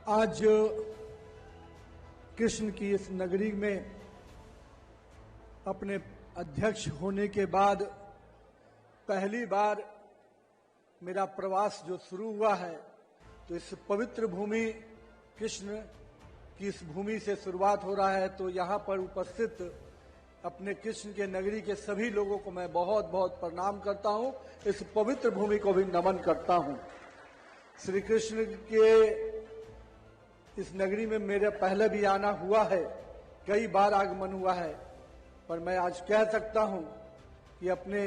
आज कृष्ण की इस नगरी में अपने अध्यक्ष होने के बाद पहली बार मेरा प्रवास जो शुरू हुआ है, तो इस पवित्र भूमि कृष्ण की इस भूमि से शुरुआत हो रहा है। तो यहाँ पर उपस्थित अपने कृष्ण के नगरी के सभी लोगों को मैं बहुत बहुत प्रणाम करता हूँ। इस पवित्र भूमि को भी नमन करता हूँ। श्री कृष्ण के इस नगरी में मेरे पहले भी आना हुआ है, कई बार आगमन हुआ है, पर मैं आज कह सकता हूं कि अपने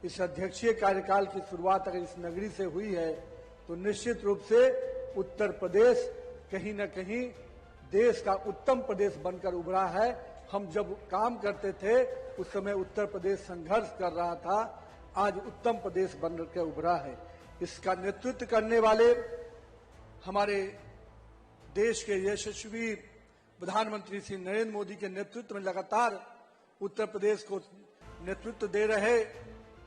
इस अध्यक्षीय कार्यकाल की शुरुआत अगर इस नगरी से हुई है तो निश्चित रूप से उत्तर प्रदेश कहीं न कहीं देश का उत्तम प्रदेश बनकर उभरा है। हम जब काम करते थे उस समय उत्तर प्रदेश संघर्ष कर रहा था, आज उत्तम प्रदेश बनकर उभरा है। इसका नेतृत्व करने वाले हमारे देश के यशस्वी प्रधानमंत्री श्री नरेंद्र मोदी के नेतृत्व में लगातार उत्तर प्रदेश को नेतृत्व दे रहे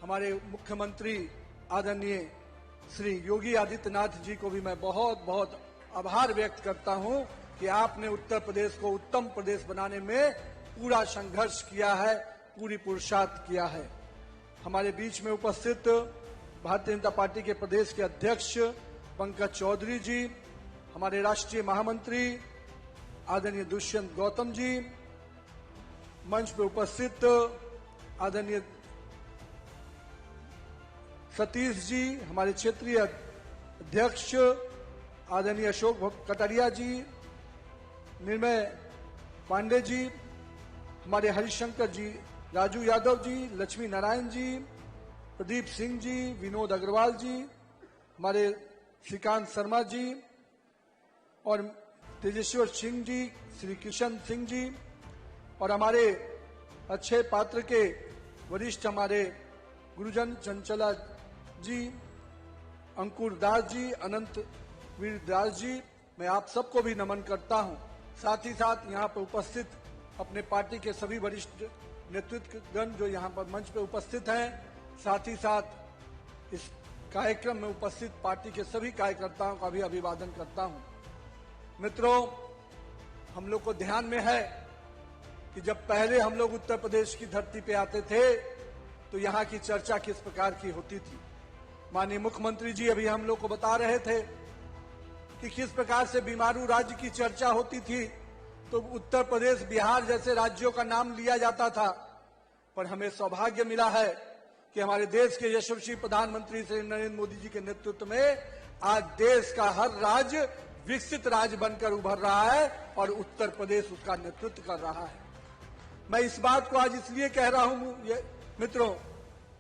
हमारे मुख्यमंत्री आदरणीय श्री योगी आदित्यनाथ जी को भी मैं बहुत बहुत आभार व्यक्त करता हूं कि आपने उत्तर प्रदेश को उत्तम प्रदेश बनाने में पूरा संघर्ष किया है, पूरी पुरुषार्थ किया है। हमारे बीच में उपस्थित भारतीय जनता पार्टी के प्रदेश के अध्यक्ष पंकज चौधरी जी, हमारे राष्ट्रीय महामंत्री आदरणीय दुष्यंत गौतम जी, मंच पर उपस्थित आदरणीय सतीश जी, हमारे क्षेत्रीय अध्यक्ष आदरणीय अशोक कटारिया जी, निर्मय पांडे जी, हमारे हरिशंकर जी, राजू यादव जी, लक्ष्मी नारायण जी, प्रदीप सिंह जी, विनोद अग्रवाल जी, हमारे श्रीकांत शर्मा जी और तेजेश्वर सिंह जी, श्री किशन सिंह जी और हमारे अक्षय पात्र के वरिष्ठ हमारे गुरुजन चंचला जी, अंकुर दास जी, अनंत वीर दास जी, मैं आप सबको भी नमन करता हूं। साथ ही साथ यहाँ पर उपस्थित अपने पार्टी के सभी वरिष्ठ नेतृत्वगण जो यहाँ पर मंच पर उपस्थित हैं, साथ ही साथ इस कार्यक्रम में उपस्थित पार्टी के सभी कार्यकर्ताओं का भी अभिवादन करता हूं। मित्रों, हम लोग को ध्यान में है कि जब पहले हम लोग उत्तर प्रदेश की धरती पे आते थे तो यहाँ की चर्चा किस प्रकार की होती थी। माननीय मुख्यमंत्री जी अभी हम लोग को बता रहे थे कि किस प्रकार से बीमारू राज्य की चर्चा होती थी, तो उत्तर प्रदेश, बिहार जैसे राज्यों का नाम लिया जाता था। पर हमें सौभाग्य मिला है कि हमारे देश के यशस्वी प्रधानमंत्री श्री नरेंद्र मोदी जी के नेतृत्व में आज देश का हर राज्य विकसित राज्य बनकर उभर रहा है और उत्तर प्रदेश उसका नेतृत्व कर रहा है। मैं इस बात को आज इसलिए कह रहा हूं मित्रों,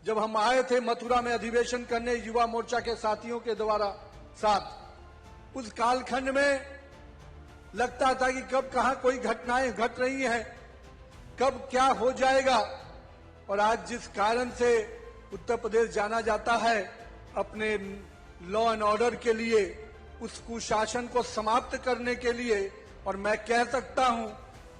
जब हम आए थे मथुरा में अधिवेशन करने युवा मोर्चा के साथियों के द्वारा साथ, उस कालखंड में लगता था कि कब कहां कोई घटनाएं घट रही हैं, कब क्या हो जाएगा। और आज जिस कारण से उत्तर प्रदेश जाना जाता है अपने लॉ एंड ऑर्डर के लिए, उस कुशासन को समाप्त करने के लिए, और मैं कह सकता हूं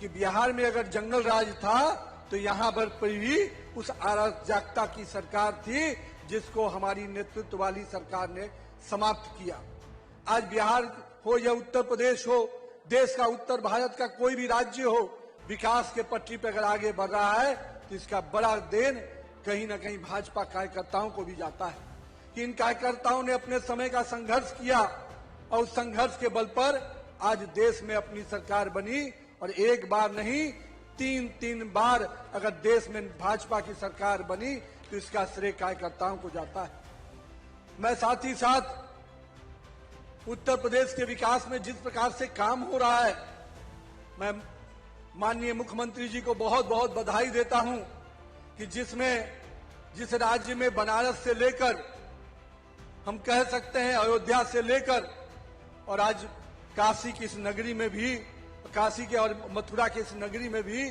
कि बिहार में अगर जंगल राज था तो यहां पर भी उस अराजकता की सरकार थी जिसको हमारी नेतृत्व वाली सरकार ने समाप्त किया। आज बिहार हो या उत्तर प्रदेश हो, देश का उत्तर भारत का कोई भी राज्य हो, विकास के पटरी पर अगर आगे बढ़ रहा है तो इसका बड़ा देन कहीं न कहीं भाजपा कार्यकर्ताओं को भी जाता है कि इन कार्यकर्ताओं ने अपने समय का संघर्ष किया और उस संघर्ष के बल पर आज देश में अपनी सरकार बनी। और एक बार नहीं, तीन बार अगर देश में भाजपा की सरकार बनी तो इसका श्रेय कार्यकर्ताओं को जाता है। मैं साथ ही साथ उत्तर प्रदेश के विकास में जिस प्रकार से काम हो रहा है, मैं माननीय मुख्यमंत्री जी को बहुत बहुत बधाई देता हूं कि जिस राज्य में बनारस से लेकर हम कह सकते हैं अयोध्या से लेकर और आज काशी की इस नगरी में भी, काशी के और मथुरा की इस नगरी में भी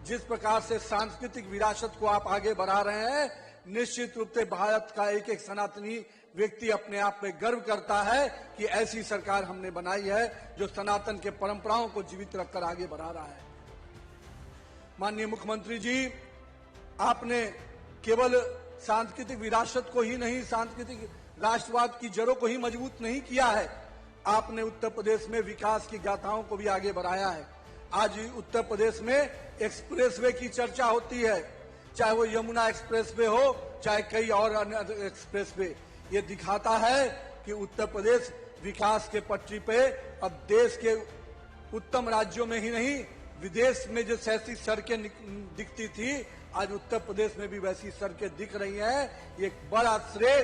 जिस प्रकार से सांस्कृतिक विरासत को आप आगे बढ़ा रहे हैं, निश्चित रूप से भारत का एक एक सनातनी व्यक्ति अपने आप में गर्व करता है कि ऐसी सरकार हमने बनाई है जो सनातन के परंपराओं को जीवित रखकर आगे बढ़ा रहा है। माननीय मुख्यमंत्री जी, आपने केवल सांस्कृतिक विरासत को ही नहीं, सांस्कृतिक राष्ट्रवाद की जड़ों को ही मजबूत नहीं किया है, आपने उत्तर प्रदेश में विकास की गाथाओं को भी आगे बढ़ाया है। आज उत्तर प्रदेश में एक्सप्रेसवे की चर्चा होती है, चाहे वो यमुना एक्सप्रेसवे हो, चाहे कई और अन्य एक्सप्रेसवे। ये दिखाता है कि उत्तर प्रदेश विकास के पटरी पे अब देश के उत्तम राज्यों में ही नहीं, विदेश में जो ऐसी सड़कें दिखती थी, आज उत्तर प्रदेश में भी वैसी सड़कें दिख रही हैं। ये बड़ा श्रेय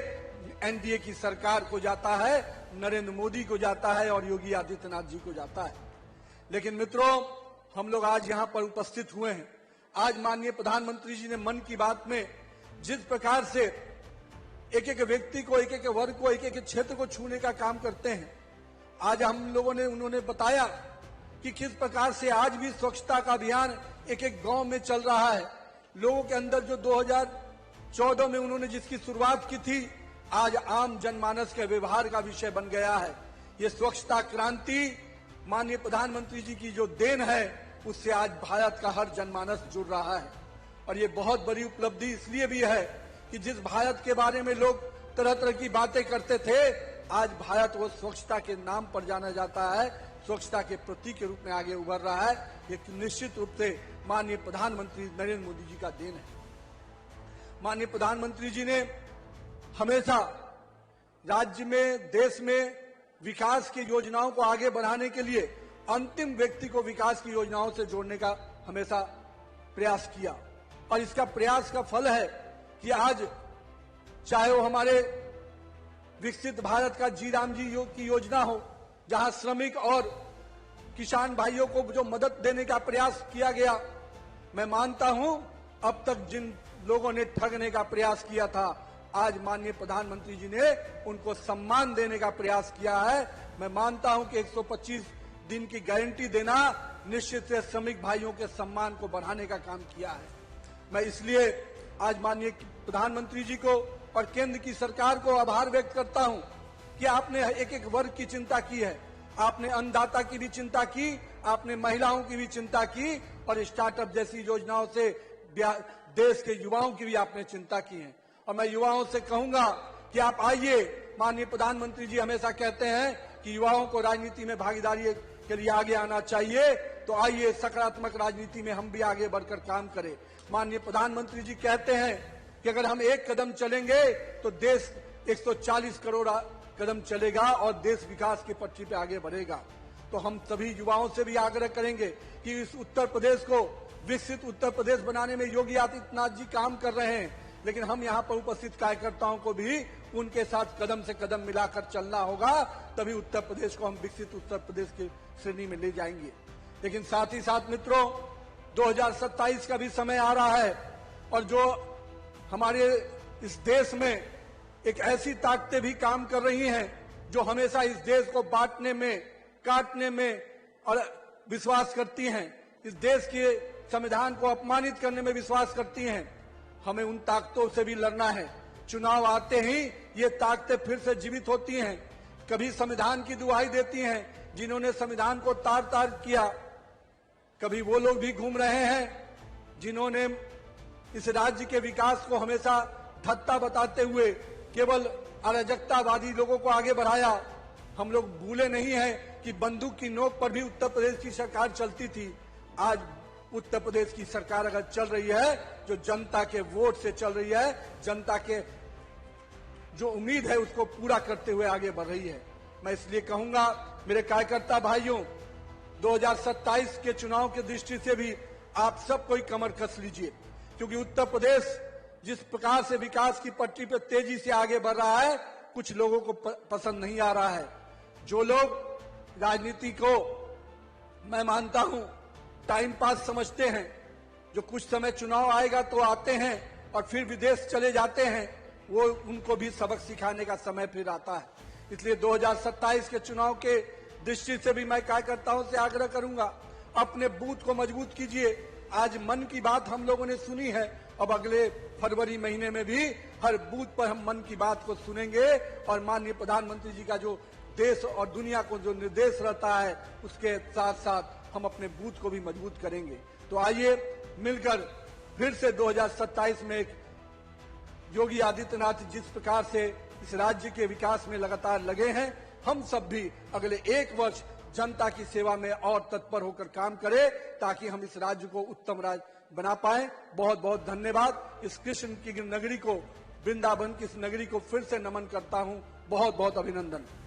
एनडीए की सरकार को जाता है, नरेंद्र मोदी को जाता है और योगी आदित्यनाथ जी को जाता है। लेकिन मित्रों, हम लोग आज यहाँ पर उपस्थित हुए हैं। आज माननीय प्रधानमंत्री जी ने मन की बात में जिस प्रकार से एक एक व्यक्ति को, एक एक वर्ग को, एक एक क्षेत्र को छूने का काम करते हैं, आज हम लोगों ने उन्होंने बताया कि किस प्रकार से आज भी स्वच्छता का अभियान एक एक गांव में चल रहा है। लोगों के अंदर जो 2014 में उन्होंने जिसकी शुरुआत की थी, आज आम जनमानस के व्यवहार का विषय बन गया है। ये स्वच्छता क्रांति माननीय प्रधानमंत्री जी की जो देन है, उससे आज भारत का हर जनमानस जुड़ रहा है। और ये बहुत बड़ी उपलब्धि इसलिए भी है कि जिस भारत के बारे में लोग तरह तरह की बातें करते थे, आज भारत वो स्वच्छता के नाम पर जाना जाता है, स्वच्छता के प्रतीक के रूप में आगे उभर रहा है। ये निश्चित रूप से माननीय प्रधानमंत्री नरेंद्र मोदी जी का देन है। माननीय प्रधानमंत्री जी ने हमेशा राज्य में, देश में विकास की योजनाओं को आगे बढ़ाने के लिए अंतिम व्यक्ति को विकास की योजनाओं से जोड़ने का हमेशा प्रयास किया। और इसका प्रयास का फल है कि आज चाहे वो हमारे विकसित भारत का जी राम जी की योजना हो, जहां श्रमिक और किसान भाइयों को जो मदद देने का प्रयास किया गया, मैं मानता हूं अब तक जिन लोगों ने ठगने का प्रयास किया था, आज माननीय प्रधानमंत्री जी ने उनको सम्मान देने का प्रयास किया है। मैं मानता हूं कि 125 दिन की गारंटी देना निश्चित से श्रमिक भाइयों के सम्मान को बढ़ाने का काम किया है। मैं इसलिए आज माननीय प्रधानमंत्री जी को और केंद्र की सरकार को आभार व्यक्त करता हूं कि आपने एक एक वर्ग की चिंता की है। आपने अन्नदाता की भी चिंता की, आपने महिलाओं की भी चिंता की और स्टार्टअप जैसी योजनाओं से देश के युवाओं की भी आपने चिंता की है। और मैं युवाओं से कहूंगा कि आप आइए। माननीय प्रधानमंत्री जी हमेशा कहते हैं कि युवाओं को राजनीति में भागीदारी के लिए आगे आना चाहिए, तो आइए सकारात्मक राजनीति में हम भी आगे बढ़कर काम करें। माननीय प्रधानमंत्री जी कहते हैं कि अगर हम एक कदम चलेंगे तो देश 140 करोड़ कदम चलेगा और देश विकास की पटरी पे आगे बढ़ेगा। तो हम सभी युवाओं से भी आग्रह करेंगे कि इस उत्तर प्रदेश को विकसित उत्तर प्रदेश बनाने में योगी आदित्यनाथ जी काम कर रहे हैं, लेकिन हम यहाँ पर उपस्थित कार्यकर्ताओं को भी उनके साथ कदम से कदम मिलाकर चलना होगा, तभी उत्तर प्रदेश को हम विकसित उत्तर प्रदेश की श्रेणी में ले जाएंगे। लेकिन साथ ही साथ मित्रों, 2027 का भी समय आ रहा है और जो हमारे इस देश में एक ऐसी ताकतें भी काम कर रही हैं जो हमेशा इस देश को बांटने में, काटने में और विश्वास करती हैं, इस देश के संविधान को अपमानित करने में विश्वास करती हैं। हमें उन ताकतों से भी लड़ना है। चुनाव आते ही ये ताकतें फिर से जीवित होती हैं, कभी संविधान की दुहाई देती हैं जिन्होंने संविधान को तार तार किया, कभी वो लोग भी घूम रहे हैं जिन्होंने इस राज्य के विकास को हमेशा धत्ता बताते हुए केवल अराजकतावादी लोगों को आगे बढ़ाया। हम लोग भूले नहीं हैं कि बंदूक की नोक पर भी उत्तर प्रदेश की सरकार चलती थी। आज उत्तर प्रदेश की सरकार अगर चल रही है, जो जनता के वोट से चल रही है, जनता के जो उम्मीद है उसको पूरा करते हुए आगे बढ़ रही है। मैं इसलिए कहूंगा मेरे कार्यकर्ता भाइयों, 2027 के चुनाव की दृष्टि से भी आप सब कोई कमर कस लीजिए, क्योंकि उत्तर प्रदेश जिस प्रकार से विकास की पटरी पर तेजी से आगे बढ़ रहा है, कुछ लोगों को पसंद नहीं आ रहा है। जो लोग राजनीति को मैं मानता हूं टाइम पास समझते हैं, जो कुछ समय चुनाव आएगा तो आते हैं और फिर विदेश चले जाते हैं, वो उनको भी सबक सिखाने का समय फिर आता है। इसलिए 2027 के चुनाव के दृष्टि से भी मैं कार्यकर्ताओं से आग्रह करूंगा, अपने बूथ को मजबूत कीजिए। आज मन की बात हम लोगों ने सुनी है, अब अगले फरवरी महीने में भी हर बूथ पर हम मन की बात को सुनेंगे और माननीय प्रधानमंत्री जी का जो देश और दुनिया को जो निर्देश रहता है, उसके साथ साथ हम अपने बूथ को भी मजबूत करेंगे। तो आइए मिलकर फिर से 2027 में एक योगी आदित्यनाथ जिस प्रकार से इस राज्य के विकास में लगातार लगे हैं, हम सब भी अगले 1 वर्ष जनता की सेवा में और तत्पर होकर काम करें ताकि हम इस राज्य को उत्तम राज्य बना पाए। बहुत बहुत धन्यवाद। इस कृष्ण की नगरी को, वृंदावन की इस नगरी को फिर से नमन करता हूं। बहुत बहुत अभिनंदन।